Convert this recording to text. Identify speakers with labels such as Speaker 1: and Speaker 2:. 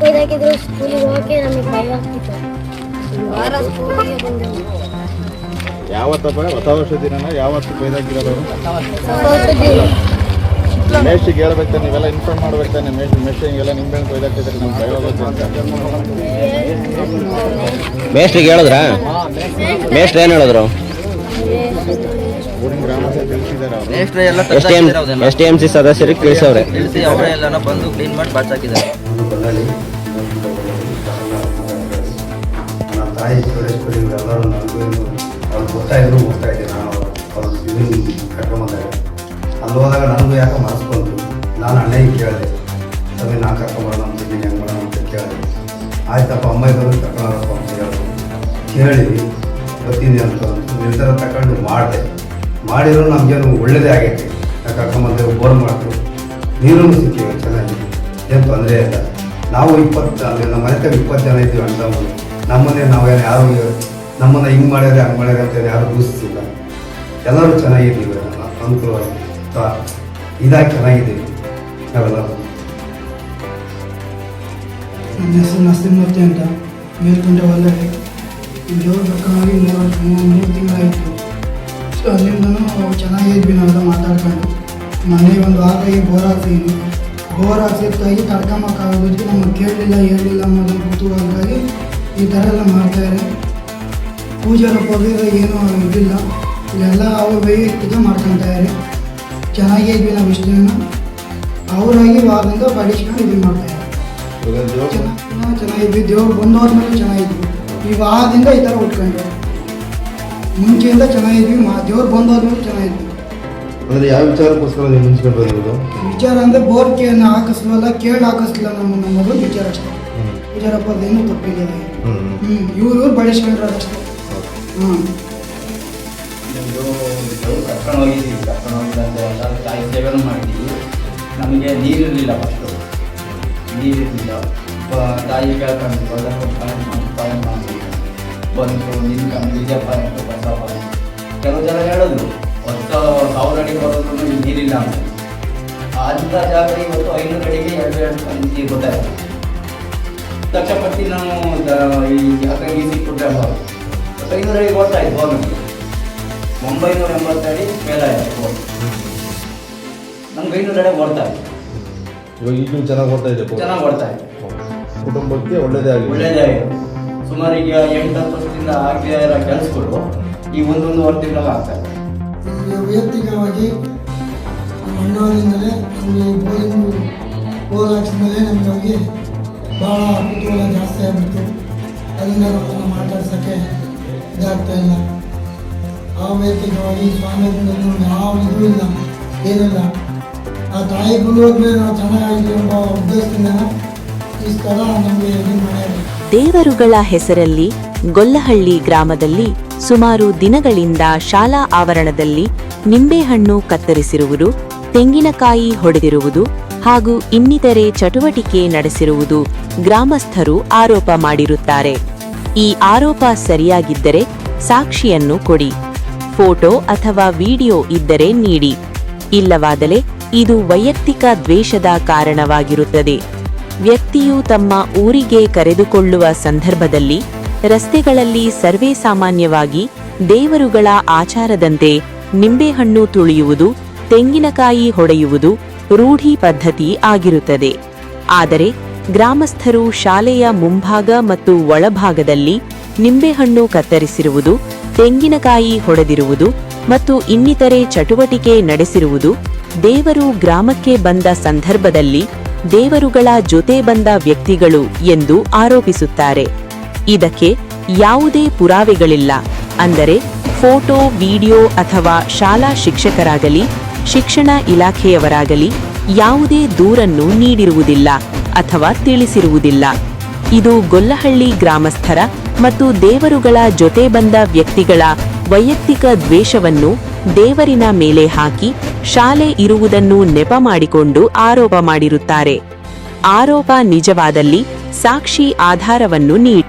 Speaker 1: ಕೊಯ್ದಾಕಿದ್ರು ಸ್ಕೂಲಿಗೆ ಹೋಗಕ್ಕೆ ನಮಗೆ ಭಯ ಆಗ್ತಿತ್ತು. ವಾರ ಸ್ಕೂಲಿಗೆ ಬಂದೆವು.
Speaker 2: ಯಾವತ್ತಪ್ಪ ಹೊಸ ವರ್ಷ ದಿನನ ಯಾವತ್ತು ಕೊಯ್ದಾಕಿರೋದು?
Speaker 1: ಹೊಸ ವರ್ಷ ದಿನ.
Speaker 2: ಮೇಷ್ಟಿಗೆ ಹೇಳ್ಬೇಕು, ನೀವೆಲ್ಲ ಇನ್ಫಾರ್ಮ್ ಮಾಡ್ಬೇಕು ತಾನೆ. ಮೇಷ್ಟಿಗೆಲ್ಲ ನಿಂಬೆಹಣ್ಣು ಕೊಯ್ದಾಕಿದ್ರೆ ನಮ್ಗೆ ಭಯ ಆಗುತ್ತೆ ಅಂತ.
Speaker 3: ಮೇಷ್ಟ್ರಿಗೆ ಹೇಳಿದ್ರಾ? ಮೇಷ್ಟ್ರು ಏನು ಹೇಳಿದ್ರು?
Speaker 2: ಊರಿನ ಗ್ರಾಮಸ್ಥರು ತಿಳಿಸಿದ್ದಾರೆ ಅವರು.
Speaker 3: STMC ಸದಸ್ಯರಿಗೆ ತಿಳಿಸವ್ರೆ.
Speaker 4: ಅವರೇ ಎಲ್ಲ ಬಂದು ಕ್ಲೀನ್ ಮಾಡಿ ಬಾಚಾಕಿದ್ದಾರೆ.
Speaker 5: ನನ್ನ ತಾಯಿ ಸುರೇಶ್ವರಿ ಎಲ್ಲರೂ ನನಗೂ ಅವ್ರು ಗೊತ್ತಾಯಿದ್ರು ಹೋಗ್ತಾ ಇದ್ದೆ. ನಾನು ಅವ್ರು ಇದನ್ನು ಕರ್ಕೊಂಬಂದಾಗ ಅಲ್ಲಿ ಹೋದಾಗ ನನಗೂ ಯಾಕೆ ಮನಸ್ಸು ಬಂತು. ನಾನು ಅಣ್ಣಗೆ ಕೇಳಿದೆ, ಸ್ವಾಮಿ ನಾನು ಕರ್ಕೊಂಬರೋಣ ಅಂತಿದ್ದೀನಿ, ಹೆಂಗೆ ಮಾಡೋಣ ಅಂತ ಕೇಳಿದೆ. ಆಯ್ತಪ್ಪ ಅಮ್ಮ ಇರೋದು ಕರ್ಕೊಂಡೋಗಪ್ಪ ಅಂತ ಹೇಳಿ ಬರ್ತೀನಿ ಅಂತ ನಿರ್ಧಾರ ತಗೊಂಡು ಮಾಡಿರೋ ನಮಗೇನು ಒಳ್ಳೆಯದೇ ಆಗೈತೆ. ಕರ್ಕೊಂಬಂದೇವು, ಬೋರ್ ಮಾಡ್ತು, ನೀರೂ ಸಿಕ್ಕಿವೆ ಚೆನ್ನಾಗಿ, ಏನು ತೊಂದರೆ ಇಲ್ಲ. ನಾವು ನಮ್ಮ ಮನೆ ತಗ 20 ಜನ ಇದ್ದೀವಿ ಅಣ್ಣ ತಮ್ಮರು. ನಮ್ಮನ್ನೇ ನಾವೇನು ಯಾರು ನಮ್ಮನ್ನು ಹಿಂಗೆ ಮಾಡ್ಯಾರೆ ಹಂಗೆ ಮಾಡ್ಯಾರೆ ಅಂತ ಯಾರು ದೂಷಿಸಿಲ್ಲ. ಎಲ್ಲರೂ ಚೆನ್ನಾಗಿದ್ದೀವಿ, ಅನುಕೂಲವಾಗಿ ಇದಾಗಿ ಚೆನ್ನಾಗಿದ್ದೀವಿ ನಾವೆಲ್ಲರೂ.
Speaker 6: ನನ್ನ ಹೆಸರು ನರಸಿಂಹಮೂರ್ತಿ ಅಂತ, ಮೇಲ್ಕುಂಟೆ ಹೊಲದಲ್ಲಿ. ದೇವ್ರ ಕರ್ಕೊಂಡೋಗಿ 3 ತಿಂಗಳಾಯಿತು. ಸೊ ಅಲ್ಲಿಂದನೂ ಚೆನ್ನಾಗಿದ್ವಿ ನಾವೆಲ್ಲ ಮಾತಾಡ್ಕೊಂಡು. ಮನೆಗೆ ಒಂದು ವಾರದಾಗಿ ಬೋರ್ ಹಾಕ್ತೀನಿ. ಬೋರ್ ಹಾಕ್ಸಿದ್ದಾಗಿ ತಡ್ಕೊಂಬಕ್ಕಾಗೋದಕ್ಕೆ ನಮಗೆ ಕೇಳಲಿಲ್ಲ ಹೇಳಲಿಲ್ಲ ಅನ್ನೋದನ್ನು ಕುತೂಹಲಕ್ಕಾಗಿ ಈ ಥರ ಎಲ್ಲ ಮಾಡ್ತಾಯಿದ್ದಾರೆ. ಪೂಜಾರ ಪವಿತ್ರ ಏನೂ ಇದಿಲ್ಲ, ಇಲ್ಲೆಲ್ಲ ಅವ್ರು ವೈಯಕ್ತಿಕ ಮಾಡ್ಕೊತಾರೆ. ಚೆನ್ನಾಗೇ ಇದ್ವಿ ನಾವು ಇಷ್ಟು ದಿನ. ಅವರಾಗಿ ವಾರದಿಂದ ಬಡಿಸ್ಕೊಂಡು ಇದು ಮಾಡ್ತಾಯಿದ್ದಾರೆ. ಚೆನ್ನಾಗಿದ್ವಿ, ದೇವ್ರು ಬಂದವ್ರ ಮೇಲೆ ಚೆನ್ನಾಗಿದ್ವಿ. ಈ ವಾರದಿಂದ ಈ ಥರ ಉಟ್ಕೊಂಡ್ರೆ ಮುಂಚೆಯಿಂದ ಚೆನ್ನಾಗಿದ್ವಿ, ದೇವ್ರು ಬಂದವ್ರ ಮೇಲೆ ಚೆನ್ನಾಗಿದ್ವಿ.
Speaker 5: ಅಂದರೆ ಯಾವ ವಿಚಾರಕ್ಕೋಸ್ಕರ ನೀವು ಮುನ್ಸ್ಕೊಂಡು ಬಂದಿರೋದು?
Speaker 6: ವಿಚಾರ ಅಂದರೆ ಬೋರ್ಗೆ ಹಾಕಿಸ್ಲಲ್ಲ, ಕೇಳಿ ಹಾಕಿಸ್ಲಿಲ್ಲ ನಮ್ಮದು ವಿಚಾರ ಅಷ್ಟೇ. ವಿಚಾರಪ್ಪ ಅದೇನು ತಪ್ಪಿದೆ. ಇವ್ರು ಬಡಿಸ್ಕೊಂಡ್ರೆ ಅಷ್ಟೇ.
Speaker 4: ಕರ್ಕೊಂಡು ಹೋಗಿದ್ದೀವಿ ಅಂತ ತಾಯಿ ಸೇವೆನೂ ಮಾಡಿದ್ದೀವಿ. ನಮಗೆ ನೀರಿರಲಿಲ್ಲ, ಫಸ್ಟು ನೀರಿರಲಿಲ್ಲ. ತಾಯಿ ಕೇಳ್ಕೊಂಡು ಬಂದು ನಿಂತ್ಕೊಂಡು ನಿಜಪ್ಪ ಅಂತ ಬಸಪ್ಪ. ಕೆಲವು ಜನ ಹೇಳಿದ್ರು 10,000 ಅಡಿ ಬರೋದ್ರೂ ನೀರಿಲ್ಲ ಅಂತ. ಅಂಥ ಜಾಗ ಇವತ್ತು 500 ಅಡಿಗೆ 2 ನೀರು ಗೊತ್ತಾಯಿತು. ತಕ್ಷಪಟ್ಟಿ ನಾವು ಈ ಹಾಗಾಗಿ ಸಿಕ್ಬಿಟ್ರೆ 500 ಅಡಿಗೆ ಓಡ್ತಾ ಇದ್ವು. ನಮಗೆ 980 ಅಡಿ ಮೇಲಾಯಿತು. ನಮ್ಗೆ 500 ಅಡಿ ಓಡ್ತಾ ಇತ್ತು.
Speaker 2: ಇವಾಗ ಈಗಲೂ ಚೆನ್ನಾಗಿ ಓಡ್ತಾ ಇದೆ,
Speaker 4: ಚೆನ್ನಾಗಿ ಓಡ್ತಾ ಇತ್ತು.
Speaker 2: ಕುಟುಂಬಕ್ಕೆ ಒಳ್ಳೇದೇ ಆಗಿದೆ.
Speaker 4: ಸುಮಾರು ಈಗ 8-10 ವರ್ಷದಿಂದ ಆಗದೇ ಇರೋ ಕೆಲಸಗಳು ಈ 1-1.5 ತಿಂಗಳಲ್ಲಿ ಆಗ್ತಾ ಇದೆ.
Speaker 6: ವೈಯಕ್ತಿಕವಾಗಿ ಅಣ್ಣಾದಿಂದಲೇ ನಮಗೆ ಬೋರ್ ಹಾಕ್ಸಿದ್ಮೇಲೆ ನಮಗೆ ಭಾಳ ಕುತೂಹಲ ಜಾಸ್ತಿ ಆಗಿಬಿಡ್ತು. ಅದರಿಂದ ನಮ್ಮನ್ನು ಮಾತಾಡ್ಸೋಕ್ಕೆ ಇದಾಗ್ತಾ ಇಲ್ಲ. ಆ ವೈಯಕ್ತಿಕವಾಗಿ ಸ್ವಾಮಿಯಿಂದ ಯಾವ ಇದೂ ಇಲ್ಲ, ಏನಿಲ್ಲ. ಆ ತಾಯಿ ಬಂದೋದ್ಮೇಲೆ ನಾವು ಚೆನ್ನಾಗಿದ್ವಿ ಎಂಬ ಉದ್ದೇಶದಿಂದ ಈ ಸ್ಥಳ ನಮಗೆ ಇದು ಮಾಡ್ಯಾರ.
Speaker 7: ದೇವರುಗಳ ಹೆಸರಲ್ಲಿ ಗೊಲ್ಲಹಳ್ಳಿ ಗ್ರಾಮದಲ್ಲಿ ಸುಮಾರು ದಿನಗಳಿಂದ ಶಾಲಾ ಆವರಣದಲ್ಲಿ ನಿಂಬೆಹಣ್ಣು ಕತ್ತರಿಸಿರುವುದು, ತೆಂಗಿನಕಾಯಿ ಹೊಡೆದಿರುವುದು ಹಾಗೂ ಇನ್ನಿತರೆ ಚಟುವಟಿಕೆ ನಡೆಸಿರುವುದು ಗ್ರಾಮಸ್ಥರು ಆರೋಪ ಮಾಡಿರುತ್ತಾರೆ. ಈ ಆರೋಪ ಸರಿಯಾಗಿದ್ದರೆ ಸಾಕ್ಷಿಯನ್ನು ಕೊಡಿ, ಫೋಟೋ ಅಥವಾ ವಿಡಿಯೋ ಇದ್ದರೆ ನೀಡಿ. ಇಲ್ಲವಾದರೆ ಇದು ವೈಯಕ್ತಿಕ ದ್ವೇಷದ ಕಾರಣವಾಗಿರುತ್ತದೆ. ವ್ಯಕ್ತಿಯು ತಮ್ಮ ಊರಿಗೆ ಕರೆದುಕೊಳ್ಳುವ ಸಂದರ್ಭದಲ್ಲಿ ರಸ್ತೆಗಳಲ್ಲಿ ಸರ್ವೇ ಸಾಮಾನ್ಯವಾಗಿ ದೇವರುಗಳ ಆಚಾರದಂತೆ ನಿಂಬೆಹಣ್ಣು ತುಳಿಯುವುದು, ತೆಂಗಿನಕಾಯಿ ಹೊಡೆಯುವುದು ರೂಢಿ ಪದ್ಧತಿ ಆಗಿರುತ್ತದೆ. ಆದರೆ ಗ್ರಾಮಸ್ಥರು ಶಾಲೆಯ ಮುಂಭಾಗ ಮತ್ತು ಒಳಭಾಗದಲ್ಲಿ ನಿಂಬೆಹಣ್ಣು ಕತ್ತರಿಸಿರುವುದು, ತೆಂಗಿನಕಾಯಿ ಹೊಡೆದಿರುವುದು ಮತ್ತು ಇನ್ನಿತರೆ ಚಟುವಟಿಕೆ ನಡೆಸಿರುವುದು ದೇವರು ಗ್ರಾಮಕ್ಕೆ ಬಂದ ಸಂದರ್ಭದಲ್ಲಿ ದೇವರುಗಳ ಜೊತೆ ಬಂದ ವ್ಯಕ್ತಿಗಳು ಎಂದು ಆರೋಪಿಸುತ್ತಾರೆ. ಇದಕ್ಕೆ ಯಾವುದೇ ಪುರಾವೆಗಳಿಲ್ಲ. ಅಂದರೆ ಫೋಟೋ, ವಿಡಿಯೋ ಅಥವಾ ಶಾಲಾ ಶಿಕ್ಷಕರಾಗಲಿ ಶಿಕ್ಷಣ ಇಲಾಖೆಯವರಾಗಲಿ ಯಾವುದೇ ದೂರನ್ನು ನೀಡಿರುವುದಿಲ್ಲ ಅಥವಾ ತಿಳಿಸಿರುವುದಿಲ್ಲ. ಇದು ಗೊಲ್ಲಹಳ್ಳಿ ಗ್ರಾಮಸ್ಥರ ಮತ್ತು ದೇವರುಗಳ ಜೊತೆ ಬಂದ ವ್ಯಕ್ತಿಗಳ ವೈಯಕ್ತಿಕ ದ್ವೇಷವನ್ನು ದೇವರಿನ ಮೇಲೆ ಹಾಕಿ ಶಾಲೆ ಇರುವುದನ್ನು ನೆಪ ಮಾಡಿಕೊಂಡು ಆರೋಪ ಮಾಡಿರುತ್ತಾರೆ. ಆರೋಪ ನಿಜವಾದಲ್ಲಿ ಸಾಕ್ಷಿ ಆಧಾರವನ್ನು ನೀಡಿ.